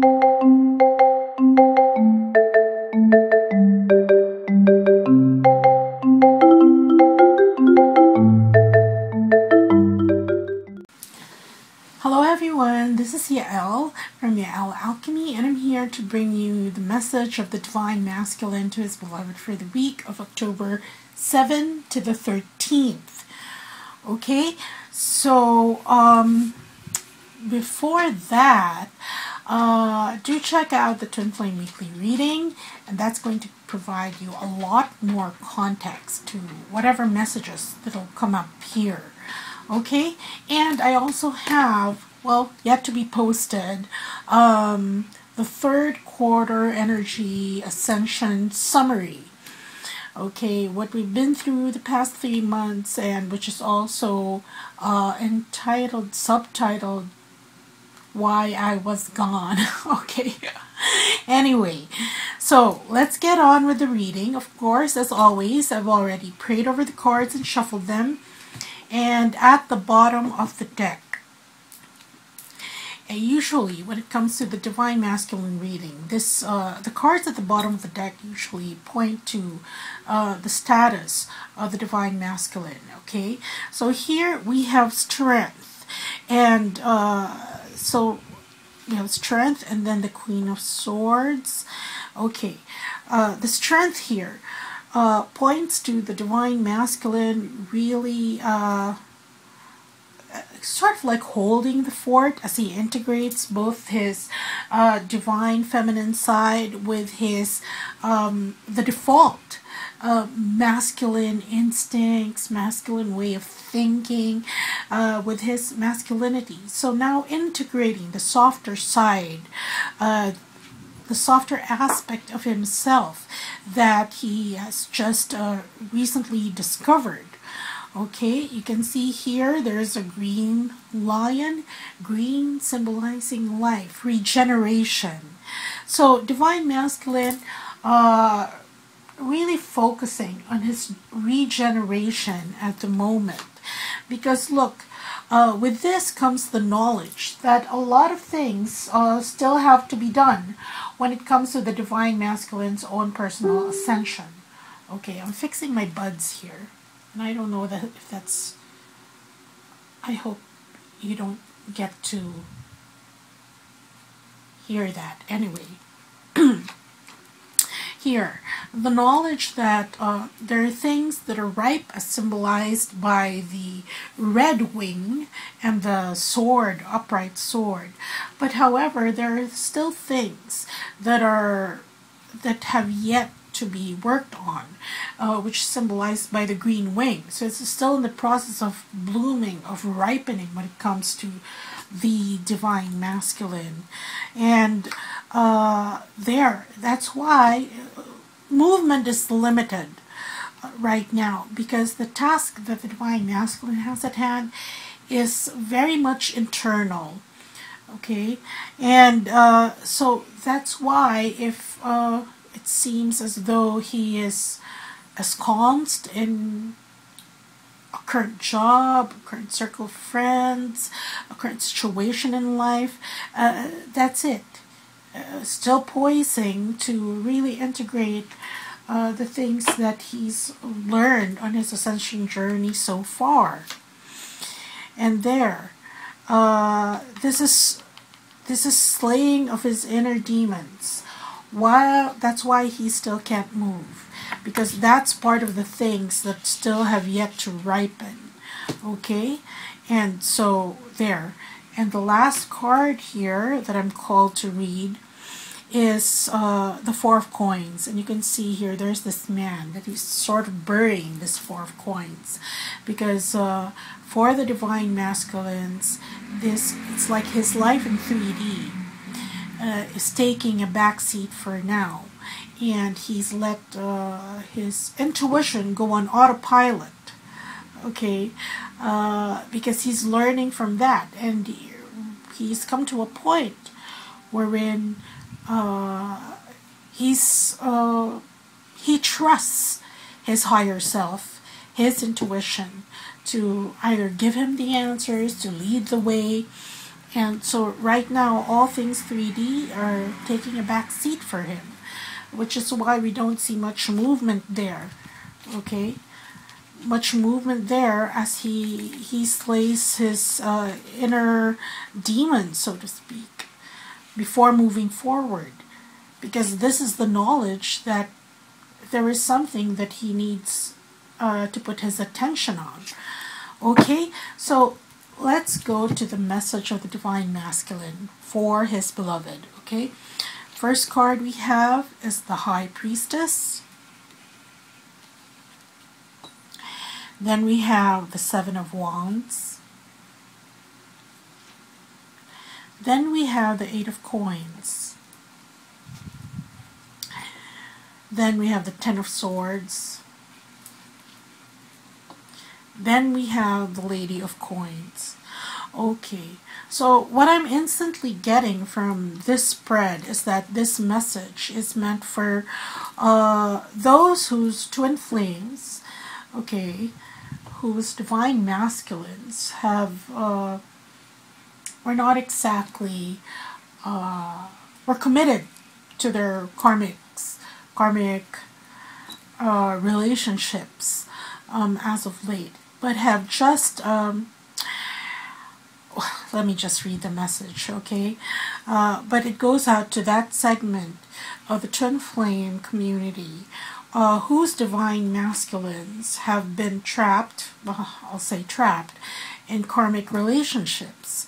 Hello everyone, this is Yael from Yael Alchemy, and I'm here to bring you the message of the Divine Masculine to his beloved for the week of October 7 to the 13th. Okay, so before that, do check out the Twin Flame Weekly Reading, and that's going to provide you a lot more context to whatever messages that'll come up here. Okay, and I also have, well, yet to be posted, the third quarter energy ascension summary. Okay, what we've been through the past 3 months, and which is also subtitled, Why I Was Gone. Okay, anyway, so let's get on with the reading. Of course, as always, I've already prayed over the cards and shuffled them. And at the bottom of the deck, and usually when it comes to the Divine Masculine reading, the cards at the bottom of the deck usually point to the status of the Divine Masculine. Okay, so here we have strength, and so we have strength, and then the Queen of Swords. Okay, the strength here points to the Divine Masculine really sort of like holding the fort as he integrates both his divine feminine side with his the default masculine instincts, masculine way of thinking, with his masculinity. So now integrating the softer side, the softer aspect of himself that he has just recently discovered. Okay, you can see here there's a green lion, green symbolizing life, regeneration. So Divine Masculine really focusing on his regeneration at the moment, because look, with this comes the knowledge that a lot of things still have to be done when it comes to the Divine Masculine's own personal ascension. Okay, I'm fixing my buds here, and I don't know if that's, I hope you don't get to hear that. Anyway, here, the knowledge that there are things that are ripe as symbolized by the red wing and the sword, upright sword. But however, there are still things that have yet to be worked on, which is symbolized by the green wing. So it's still in the process of blooming, of ripening when it comes to the Divine Masculine. And that's why movement is limited right now, because the task that the Divine Masculine has at hand is very much internal. Okay, and so that's why if it seems as though he is ensconced in a current job, a current circle of friends, a current situation in life, that's it. Still poising to really integrate the things that he's learned on his ascension journey so far. And this is slaying of his inner demons. That's why he still can't move, because that's part of the things that still have yet to ripen. Okay, and so there. And the last card here that I'm called to read is the Four of Coins. And you can see here there's this man that he's sort of burying this Four of Coins, because for the Divine Masculines, it's like his life in 3D is taking a backseat for now, and he's let his intuition go on autopilot. Okay, because he's learning from that, and he's come to a point wherein he trusts his higher self, his intuition, to either give him the answers, to lead the way, And so right now, all things 3D are taking a back seat for him, which is why we don't see much movement there. Okay, much movement there as he slays his inner demon, so to speak, before moving forward, because this is the knowledge that there is something that he needs to put his attention on. Okay, so let's go to the message of the Divine Masculine for his beloved. Okay, first card we have is the High Priestess. Then we have the Seven of Wands. Then we have the Eight of Coins. Then we have the Ten of Swords. Then we have the Lady of Coins. Okay, so what I'm instantly getting from this spread is that this message is meant for those whose twin flames, okay, whose divine masculines have were not exactly were committed to their karmic relationships as of late, but have just let me just read the message, okay? But it goes out to that segment of the twin flame community whose divine masculines have been trapped, I'll say trapped, in karmic relationships.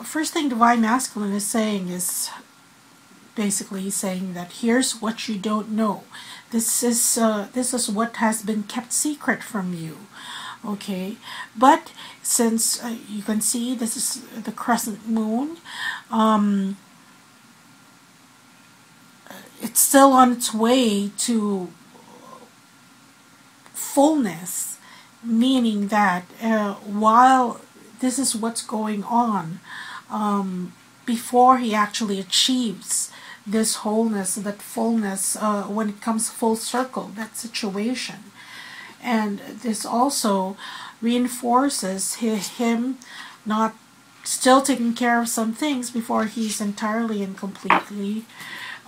First thing divine masculine is saying is basically saying that here's what you don't know. This is what has been kept secret from you. Okay, but since you can see this is the crescent moon, it's still on its way to fullness, meaning that while this is what's going on, before he actually achieves this wholeness, that fullness, when it comes full circle, that situation. And this also reinforces him not still taking care of some things before he's entirely and completely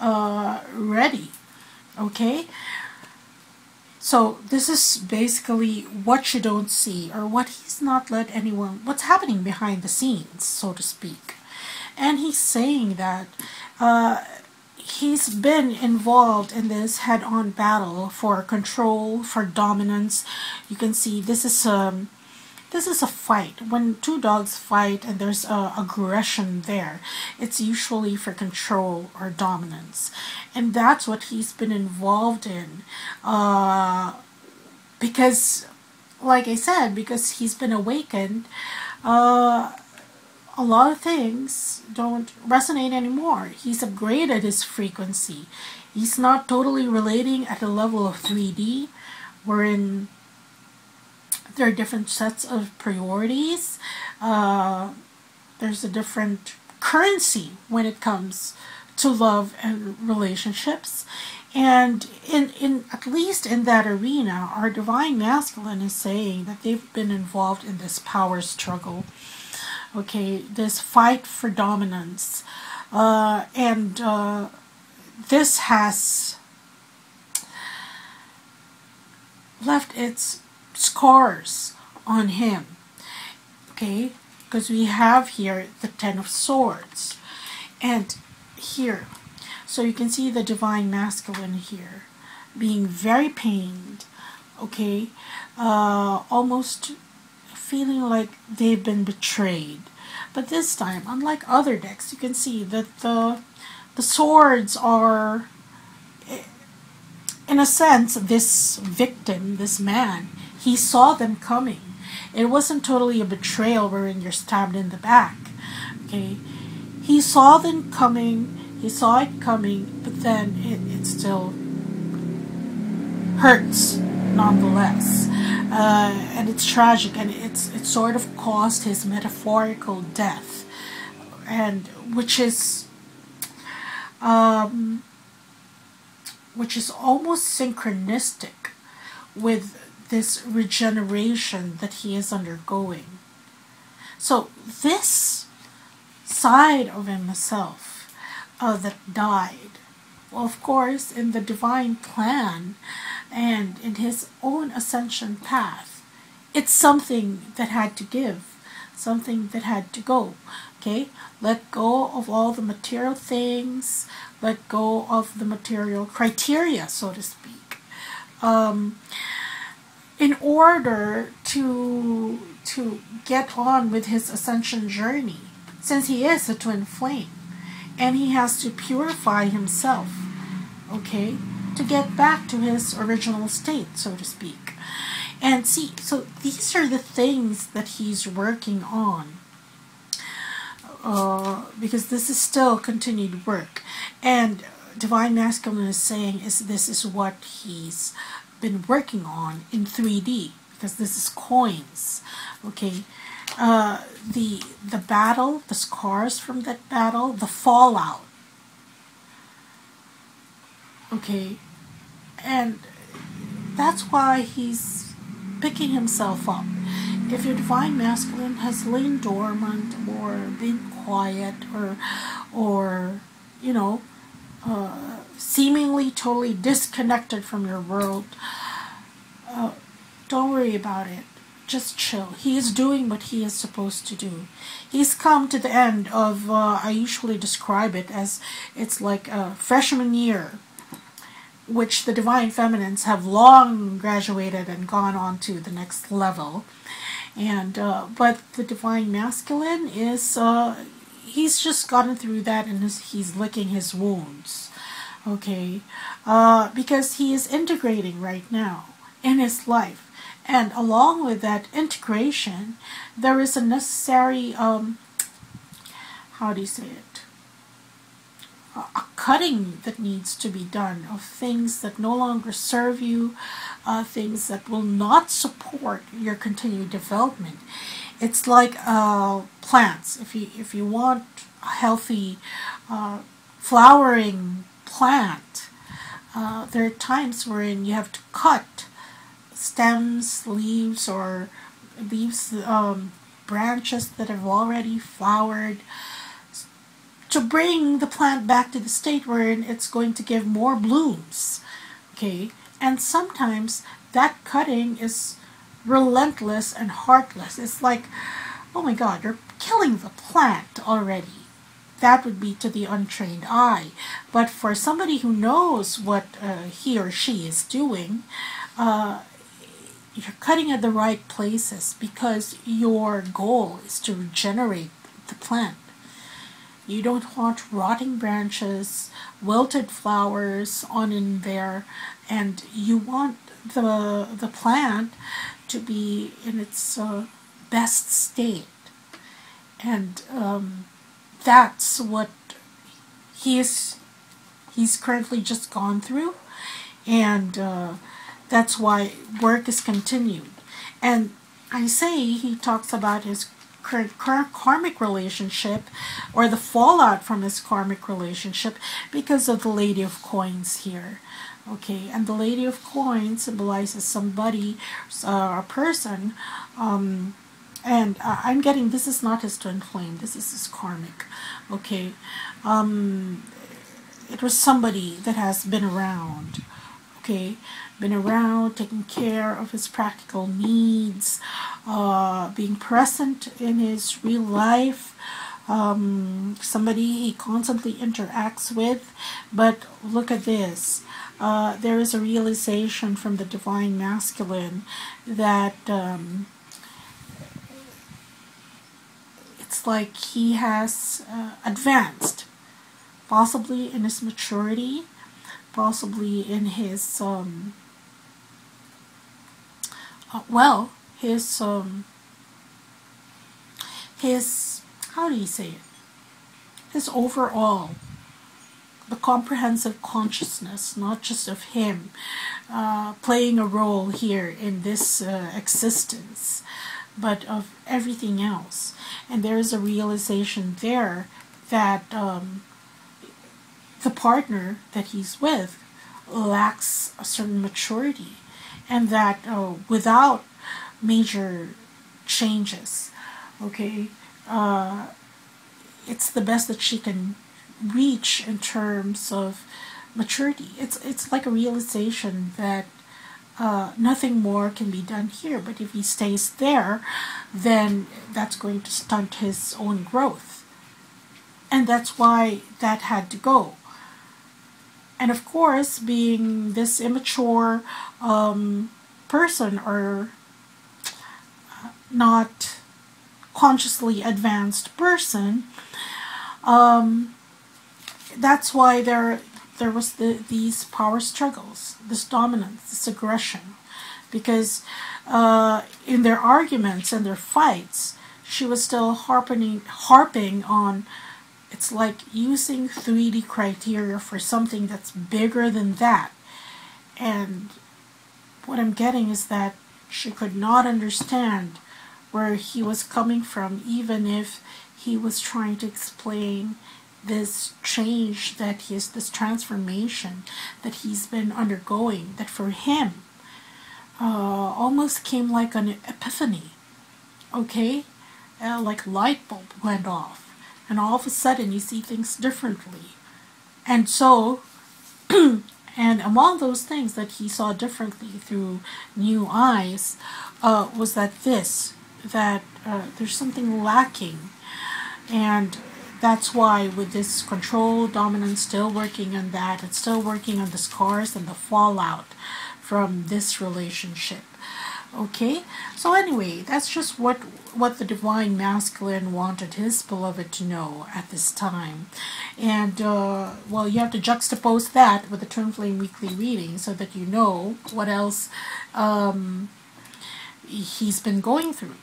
ready. Okay? So this is basically what you don't see, or what he's not let anyone, what's happening behind the scenes, so to speak. And he's saying that he's been involved in this head-on battle for control, for dominance. You can see this is a fight. When two dogs fight and there's aggression there, it's usually for control or dominance. And that's what he's been involved in. Because, like I said, because he's been awakened, a lot of things don't resonate anymore. He's upgraded his frequency. He's not totally relating at the level of 3D, wherein there are different sets of priorities. There's a different currency when it comes to love and relationships. And in at least in that arena, our divine masculine is saying that they've been involved in this power struggle. Okay, this fight for dominance. This has left its scars on him. Okay, because we have here the Ten of Swords. And here, so you can see the divine masculine here being very pained. Okay, almost feeling like they've been betrayed. But this time, unlike other decks, you can see that the swords are, in a sense, this victim, this man, he saw them coming. It wasn't totally a betrayal wherein you're stabbed in the back. Okay, he saw them coming, he saw it coming, but then it still hurts nonetheless. And it's tragic, and it sort of caused his metaphorical death, and which is almost synchronistic with this regeneration that he is undergoing. So this side of himself that died. Well, of course, in the divine plan and in his own ascension path, it's something that had to give, something that had to go. Okay, let go of all the material things, let go of the material criteria, so to speak, in order to get on with his ascension journey, since he is a twin flame, and he has to purify himself, okay, to get back to his original state, so to speak. And see, so these are the things that he's working on. Because this is still continued work, and Divine Masculine is saying this is what he's been working on in 3D, because this is coins. Okay, the battle, the scars from that battle, the fallout. Okay, and that's why he's picking himself up. If your Divine Masculine has lain dormant or been quiet or you know, seemingly totally disconnected from your world, don't worry about it. Just chill. He is doing what he is supposed to do. He's come to the end of, I usually describe it as, it's like a freshman year, which the Divine Feminines have long graduated and gone on to the next level. And but the Divine Masculine is, he's just gotten through that, and he's licking his wounds, okay, because he is integrating right now in his life, and along with that integration, there is a necessary, how do you say it, a cutting that needs to be done of things that no longer serve you, things that will not support your continued development. It's like plants. If you want a healthy flowering plant, there are times wherein you have to cut stems, leaves, or leaves, branches that have already flowered, to bring the plant back to the state wherein it's going to give more blooms. Okay, and sometimes that cutting is relentless and heartless. It's like, oh my God, you're killing the plant already. That would be to the untrained eye. But for somebody who knows what he or she is doing, you're cutting at the right places, because your goal is to regenerate the plant. You don't want rotting branches, wilted flowers on in there, and you want the plant to be in its best state. And that's what he's currently just gone through, and that's why work is continued. And I say he talks about his current karmic relationship, or the fallout from his karmic relationship, because of the Lady of Coins here. Okay, and the Lady of Coins symbolizes somebody, a person, and I'm getting, this is not his twin flame, this is his karmic. Okay, it was somebody that has been around. Okay, been around, taking care of his practical needs, being present in his real life, somebody he constantly interacts with. But look at this, there is a realization from the Divine Masculine that it's like he has advanced, possibly in his maturity, possibly in his his how do you say it, his overall, the comprehensive consciousness, not just of him playing a role here in this existence, but of everything else. And there is a realization there that the partner that he's with lacks a certain maturity, and that without major changes, okay, it's the best that she can reach in terms of maturity. It's like a realization that nothing more can be done here. But if he stays there, then that's going to stunt his own growth. And that's why that had to go. And of course, being this immature person, or not consciously advanced person, that's why there was these power struggles, this dominance, this aggression. Because in their arguments and their fights, she was still harping on, it's like using 3D criteria for something that's bigger than that. And what I'm getting is that she could not understand where he was coming from, even if he was trying to explain this change that he is, this transformation that he's been undergoing, that for him almost came like an epiphany. Okay? Like a light bulb went off. And all of a sudden you see things differently. And so, and among those things that he saw differently through new eyes, was that there's something lacking. And that's why with this control, dominance, still working on that, and still working on the scars and the fallout from this relationship. Okay, so anyway, that's just what the Divine Masculine wanted his beloved to know at this time. And, well, you have to juxtapose that with the Twin Flame Weekly Reading so that you know what else he's been going through.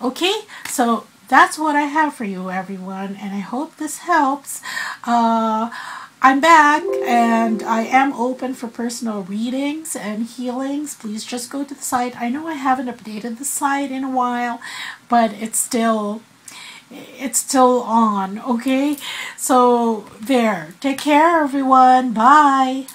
Okay, so that's what I have for you, everyone, and I hope this helps. I'm back, and I am open for personal readings and healings. Please just go to the site. I know I haven't updated the site in a while, but it's still on, okay? So there. Take care, everyone. Bye.